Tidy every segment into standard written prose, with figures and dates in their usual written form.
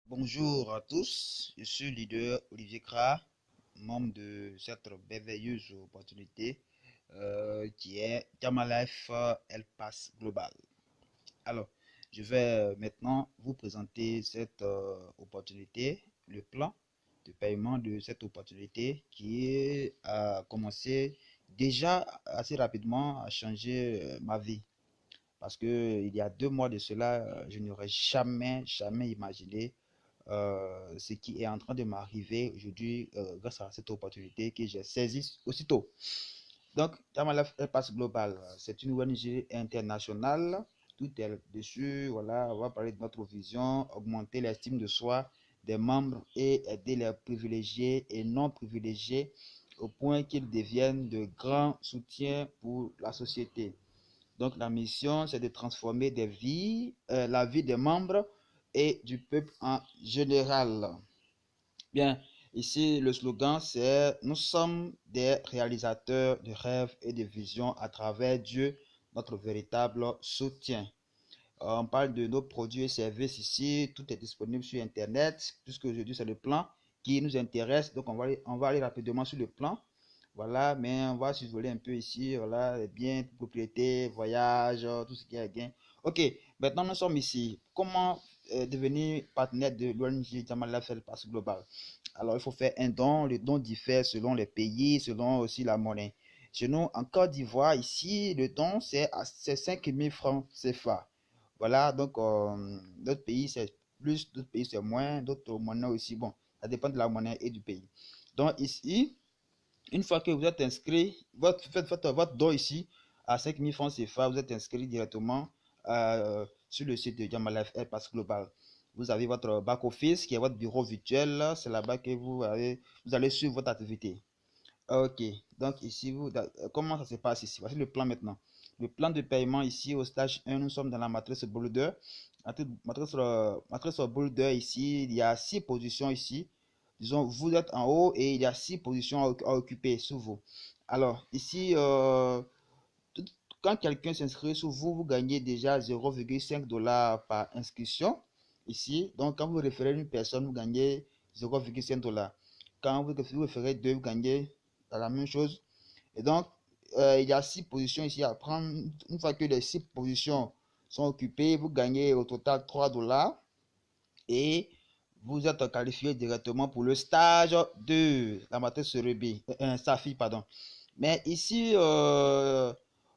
Bonjour à tous, je suis leader Olivier Kra, membre de cette merveilleuse opportunité qui est Gamma Life El Pass Global. Alors, je vais maintenant vous présenter cette opportunité, le plan de paiement de cette opportunité qui a commencé déjà assez rapidement à changer ma vie. Parce que il y a 2 mois de cela, je n'aurais jamais imaginé ce qui est en train de m'arriver aujourd'hui grâce à cette opportunité que j'ai saisie aussitôt. Donc, Tamalaf Pass Global, c'est une ONG internationale. Tout est dessus. Voilà, on va parler de notre vision, augmenter l'estime de soi des membres et aider les privilégiés et non privilégiés au point qu'ils deviennent de grands soutiens pour la société. Donc, la mission, c'est de transformer des vies, la vie des membres et du peuple en général. Bien, ici, le slogan, c'est nous sommes des réalisateurs de rêves et de visions à travers Dieu, notre véritable soutien. On parle de nos produits et services ici. Tout est disponible sur Internet, puisque aujourd'hui, c'est le plan qui nous intéresse. Donc, on va aller rapidement sur le plan. Voilà, mais on va survoler un peu ici. Voilà, les biens, propriété, voyage, tout ce qui est bien. Ok, maintenant, nous sommes ici. Comment devenir partenaire de l'ONG Jamal Lafel Pass Global? Alors, il faut faire un don. Le don diffère selon les pays, selon aussi la monnaie. Chez nous, en Côte d'Ivoire, ici, le don, c'est 5 000 francs CFA. Voilà, donc d'autres pays c'est plus, d'autres pays c'est moins, d'autres monnaies aussi. Bon, ça dépend de la monnaie et du pays. Donc ici, une fois que vous êtes inscrit, faites votre don ici à 5 000 francs CFA, vous êtes inscrit directement sur le site de Gamalife Air Pass Global. Vous avez votre back office qui est votre bureau virtuel. C'est là-bas que vous allez suivre votre activité. Ok, donc ici, comment ça se passe ici? Voici le plan maintenant. Le plan de paiement ici au stage 1, nous sommes dans la matrice Boulder. Matrice Boulder ici, il y a 6 positions ici. Disons, vous êtes en haut et il y a 6 positions à occuper sous vous. Alors, ici, quand quelqu'un s'inscrit sous vous, vous gagnez déjà 0,5 $ par inscription ici. Donc, quand vous référez une personne, vous gagnez 0,5 $. Quand vous référez deux, vous gagnez la même chose. Et donc, il y a 6 positions ici à prendre. Une fois que les 6 positions sont occupées, vous gagnez au total 3 $ et vous êtes qualifié directement pour le stage de la matrice Ruby, Safi, pardon. Mais ici,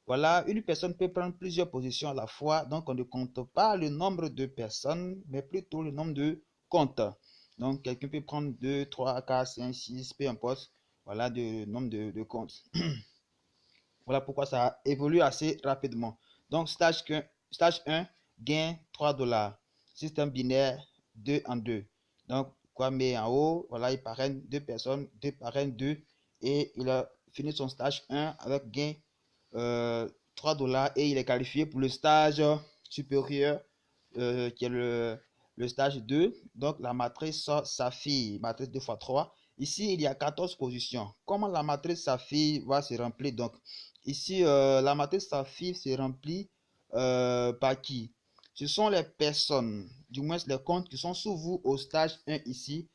voilà, une personne peut prendre plusieurs positions à la fois, donc on ne compte pas le nombre de personnes, mais plutôt le nombre de comptes. Donc, quelqu'un peut prendre 2, 3, 4, 5, 6, peu importe, voilà, le nombre de comptes. Voilà pourquoi ça évolue assez rapidement. Donc, stage 1 gain 3 $. Système binaire 2 en 2. Donc, Kwame en haut, voilà, il parraine 2 personnes, 2 parraine 2. Et il a fini son stage 1 avec gain 3 $ et il est qualifié pour le stage supérieur qui est le stage 2. Donc, la matrice SAFI, matrice 2 fois 3. Ici, il y a 14 positions. Comment la matrice SAFI va se remplir? Donc, ici, la matrice SAFI se remplit par qui? Ce sont les personnes, du moins les comptes qui sont sous vous au stage 1 ici.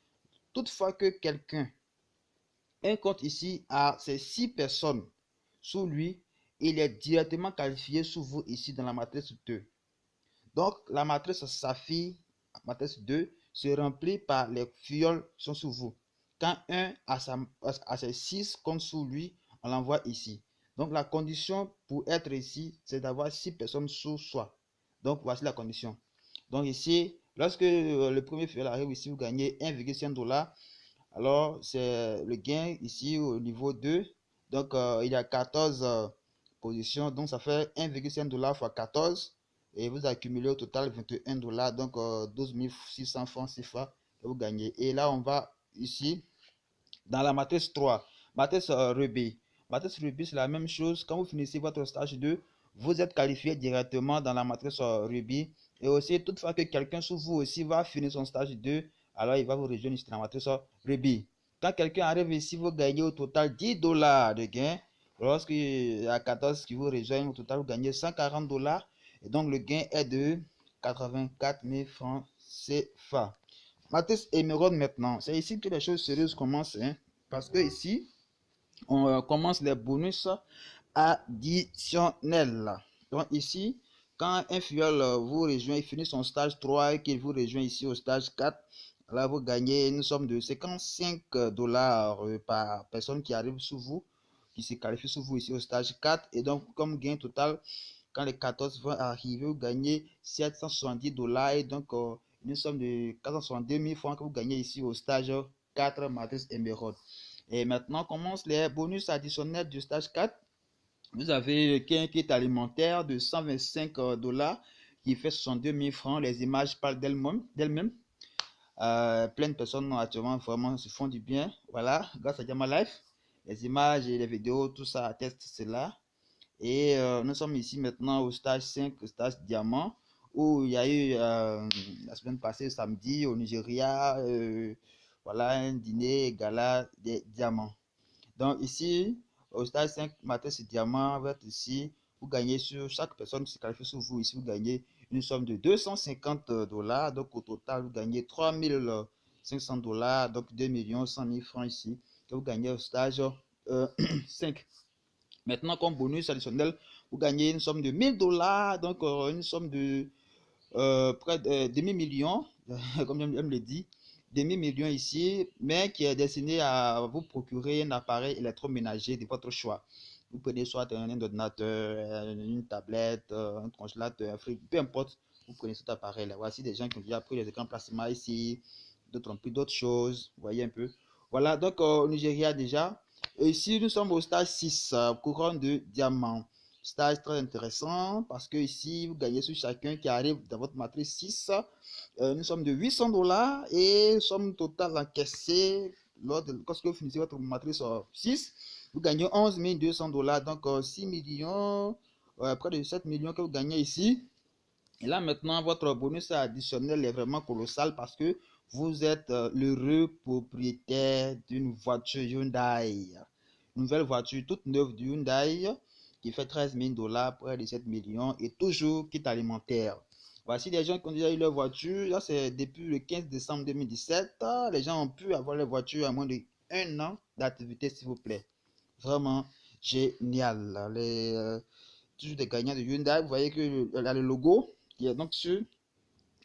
Toutefois que quelqu'un, un compte ici a ces 6 personnes sous lui, il est directement qualifié sous vous ici dans la matrice 2. Donc, la matrice SAFI, matrice 2, se remplit par les fioles qui sont sous vous. Quand un a ses 6 comptes sous lui, on l'envoie ici. Donc, la condition pour être ici, c'est d'avoir 6 personnes sous soi. Donc, voici la condition. Donc, ici, lorsque le premier fiole arrive ici, vous gagnez 1,5 $. Alors, c'est le gain ici au niveau 2. Donc, il y a 14 positions. Donc, ça fait 1,5 $ fois 14. Et vous accumulez au total 21 $. Donc, 12 600 francs CFA que vous gagnez. Et là, on va ici dans la matrice 3. Matrice Ruby. Matrice Ruby, c'est la même chose. Quand vous finissez votre stage 2, vous êtes qualifié directement dans la matrice Ruby. Et aussi, toutefois que quelqu'un sous vous aussi va finir son stage 2, alors il va vous rejoindre ici dans la matrice Ruby. Quand quelqu'un arrive ici, vous gagnez au total 10 $ de gain. Lorsqu'il y a 14 qui vous rejoignent, au total, vous gagnez 140 $. Et donc, le gain est de 84 000 francs CFA. Matrice émeraude maintenant. C'est ici que les choses sérieuses commencent, hein, parce que ici, on commence les bonus additionnels. Donc ici, quand un filleul vous rejoint, il finit son stage 3 et qu'il vous rejoint ici au stage 4, là vous gagnez une somme de 55 dollars par personne qui arrive sous vous, qui se qualifie sous vous ici au stage 4. Et donc, comme gain total, quand les 14 vont arriver, vous gagnez 770 dollars et donc une somme de 462 000 francs que vous gagnez ici au stage 4 Matrice émeraude. Et maintenant, commencent les bonus additionnels du stage 4. Vous avez un kit alimentaire de 125 dollars qui fait 62 000 francs. Les images parlent d'elles-mêmes. Plein de personnes actuellement vraiment se font du bien. Voilà, grâce à Gamma Life. Les images et les vidéos, tout ça atteste cela. Et nous sommes ici maintenant au stage 5, stage diamant, où il y a eu la semaine passée, samedi, au Nigeria, voilà, un dîner gala des diamants. Donc ici, au stage 5, Matrice diamant, vous êtes ici, vous gagnez sur chaque personne qui se qualifie sur vous, ici, vous gagnez une somme de 250 dollars. Donc au total, vous gagnez 3500 dollars, donc 2 100 000 francs ici, que vous gagnez au stage 5. Maintenant, comme bonus additionnel, vous gagnez une somme de 1000 dollars, donc une somme de près de demi-million, comme j'aime le dire, demi-million ici, mais qui est destiné à vous procurer un appareil électroménager de votre choix. Vous prenez soit un ordinateur, une tablette, un congélateur, un frigo, peu importe, vous prenez cet appareil là. Voici des gens qui ont déjà pris les écrans plasma ici, d'autres ont pris d'autres choses, vous voyez un peu. Voilà, donc au Nigeria déjà. Et ici, nous sommes au stage 6, couronne de diamant. Stage très intéressant parce que ici, vous gagnez sur chacun qui arrive dans votre matrice 6 une somme de 800 dollars et somme totale encaissée lorsque vous finissez votre matrice 6, vous gagnez 11 200 dollars, donc 6 millions, près de 7 millions que vous gagnez ici. Et là maintenant, votre bonus additionnel est vraiment colossal parce que vous êtes l'heureux propriétaire d'une voiture Hyundai. Une nouvelle voiture toute neuve du Hyundai qui fait 13 000 dollars, près de 7 millions et toujours kit alimentaire. Voici des gens qui ont déjà eu leur voiture. Là, c'est depuis le 15 décembre 2017. Les gens ont pu avoir leur voiture à moins d'un an d'activité, s'il vous plaît. Vraiment génial. Toujours des gagnants de Hyundai. Vous voyez que le logo qui est donc sur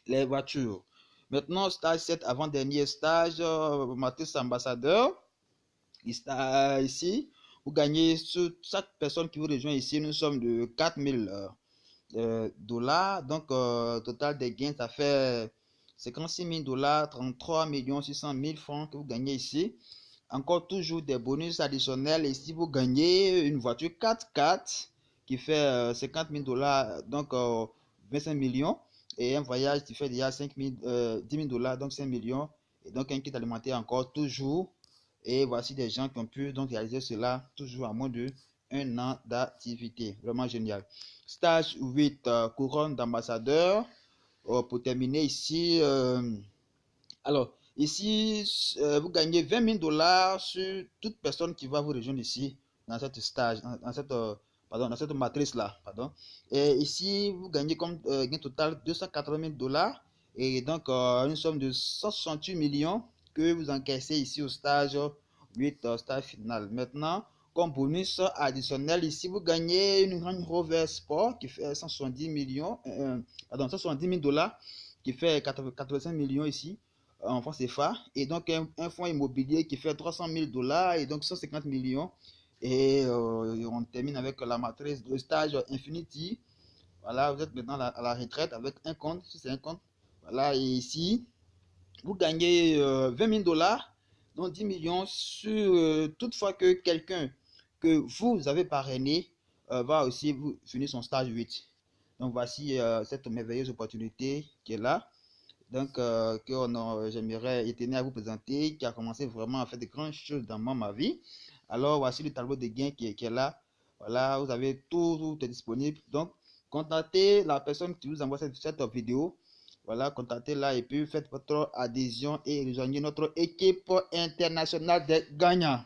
les voitures. Maintenant, stage 7, avant-dernier stage, Matrice ambassadeur. Ici, vous gagnez sur chaque personne qui vous rejoint ici, nous sommes de 4000 dollars. Donc, total des gains, ça fait 56 000 dollars, 33 600 000 francs que vous gagnez ici. Encore toujours des bonus additionnels. Ici, vous gagnez une voiture 4x4 qui fait 50 000 dollars, donc 25 millions. Et un voyage qui fait déjà 10 000 dollars, donc 5 millions. Et donc un kit alimentaire encore toujours. Et voici des gens qui ont pu donc réaliser cela toujours à moins de un an d'activité. Vraiment génial. Stage 8, couronne d'ambassadeur. Pour terminer ici, alors ici, vous gagnez 20 000 dollars sur toute personne qui va vous rejoindre ici dans cette stage, dans cette, pardon, dans cette matrice là. Pardon. Et ici, vous gagnez comme gain total 280 000 dollars et donc une somme de 168 millions que vous encaissez ici au stage 8, stage final. Maintenant, comme bonus additionnel, ici vous gagnez une Range Rover Sport qui fait 170 millions, pardon, 170 000 dollars qui fait 85 millions ici en francs CFA, et donc un fonds immobilier qui fait 300 000 dollars et donc 150 millions. Et on termine avec la matrice de stage Infinity. Voilà, vous êtes maintenant à la retraite avec un compte, si c'est un compte. Voilà, et ici, vous gagnez 20 000 dollars, donc 10 millions sur toutefois que quelqu'un que vous avez parrainé va aussi vous finir son stage 8. Donc voici cette merveilleuse opportunité qui est là. Donc, j'aimerais et tenir à vous présenter, qui a commencé vraiment à faire de grandes choses dans ma vie. Alors, voici le tableau de gains qui est là. Voilà, vous avez tout est disponible. Donc, contactez la personne qui vous envoie cette vidéo. Voilà, contactez-la et puis faites votre adhésion et rejoignez notre équipe internationale des gagnants.